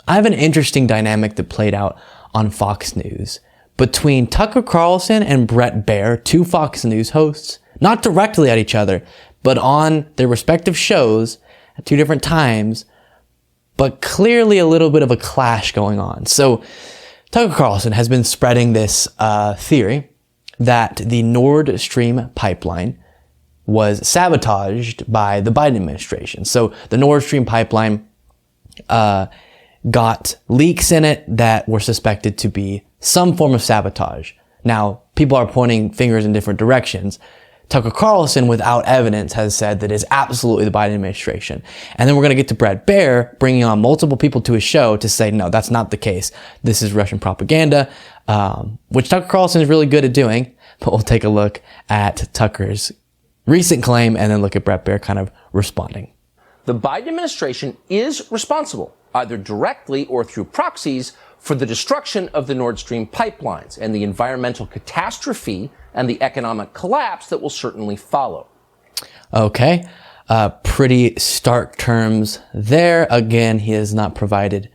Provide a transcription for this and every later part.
I have an interesting dynamic that played out on Fox News between Tucker Carlson and Brett Baier, two Fox News hosts, not directly at each other, but on their respective shows at two different times, but clearly a little bit of a clash going on. So Tucker Carlson has been spreading this theory that the Nord Stream pipeline was sabotaged by the Biden administration. So the Nord Stream pipeline got leaks in it that were suspected to be some form of sabotage. Now, people are pointing fingers in different directions. Tucker Carlson, without evidence, has said that it is absolutely the Biden administration. And then we're going to get to Brett Baier bringing on multiple people to his show to say, no, that's not the case. This is Russian propaganda, which Tucker Carlson is really good at doing. But we'll take a look at Tucker's recent claim and then look at Brett Baier kind of responding. The Biden administration is responsible, either directly or through proxies, for the destruction of the Nord Stream pipelines and the environmental catastrophe and the economic collapse that will certainly follow. Okay, pretty stark terms there. Again, he has not provided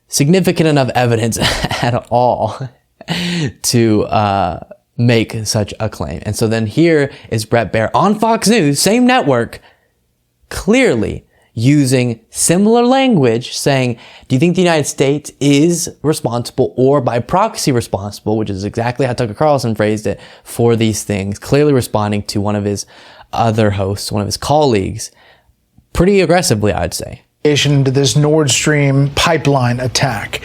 significant enough evidence at all to make such a claim. And so then here is Brett Baier on Fox News, same network, clearly using similar language, saying, do you think the United States is responsible or by proxy responsible, which is exactly how Tucker Carlson phrased it, for these things, clearly responding to one of his other hosts, one of his colleagues, pretty aggressively, I'd say. To this Nord Stream pipeline attack.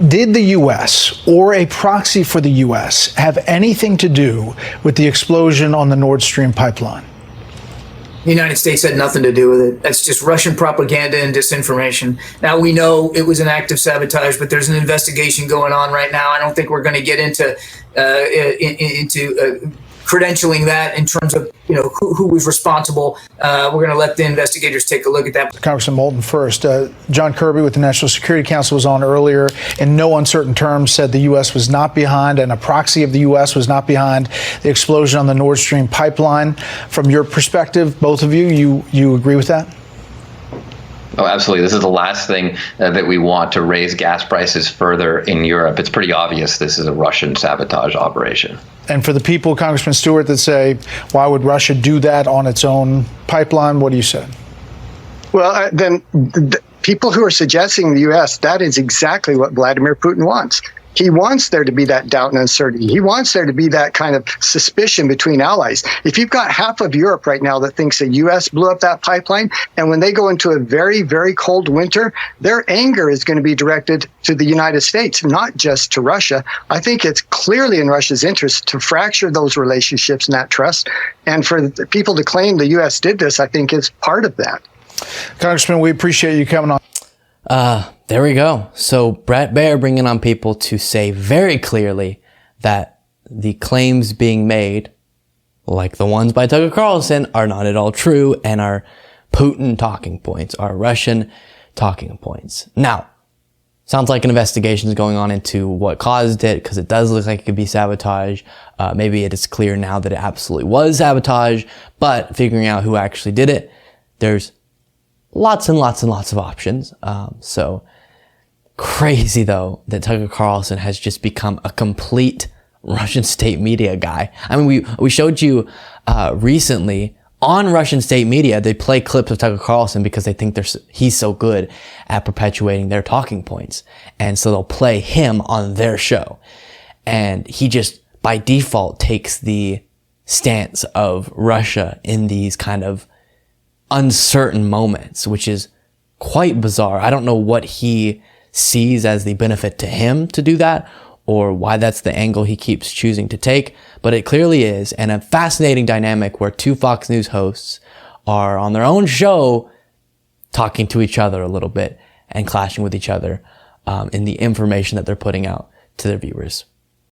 Did the U.S. or a proxy for the U.S. have anything to do with the explosion on the Nord Stream pipeline? The United States had nothing to do with it. That's just Russian propaganda and disinformation. Now, we know it was an act of sabotage, but there's an investigation going on right now. I don't think we're going to get into credentialing that in terms of, who was responsible. We're going to let the investigators take a look at that. Congressman Moulton first. John Kirby with the National Security Council was on earlier, in no uncertain terms said the U.S. was not behind and a proxy of the U.S. was not behind the explosion on the Nord Stream pipeline. From your perspective, both of you agree with that? Oh, absolutely. This is the last thing that we want to raise gas prices further in Europe. It's pretty obvious this is a Russian sabotage operation. And for the people, Congressman Stewart, that say, why would Russia do that on its own pipeline? What do you say? Well, then the people who are suggesting the U.S., that is exactly what Vladimir Putin wants. He wants there to be that doubt and uncertainty. He wants there to be that kind of suspicion between allies. If you've got half of Europe right now that thinks the U.S. blew up that pipeline, and when they go into a very, very cold winter, their anger is going to be directed to the United States, not just to Russia. I think it's clearly in Russia's interest to fracture those relationships and that trust. And for the people to claim the U.S. did this, I think is part of that. Congressman, we appreciate you coming on. There we go. So Brett Baier bringing on people to say very clearly that the claims being made, like the ones by Tucker Carlson, are not at all true and are Putin talking points, are Russian talking points. Now, sounds like an investigation is going on into what caused it, because it does look like it could be sabotage. Maybe it is clear now that it absolutely was sabotage, but figuring out who actually did it, there's lots and lots and lots of options. So crazy though that Tucker Carlson has just become a complete Russian state media guy. I mean, we showed you recently on Russian state media, they play clips of Tucker Carlson because they think he's so good at perpetuating their talking points. And so they'll play him on their show. And he just by default takes the stance of Russia in these kind of uncertain moments, which is quite bizarre. I don't know what he sees as the benefit to him to do that, or why that's the angle he keeps choosing to take, but it clearly is. And a fascinating dynamic where two Fox News hosts are on their own show talking to each other a little bit and clashing with each other in the information that they're putting out to their viewers.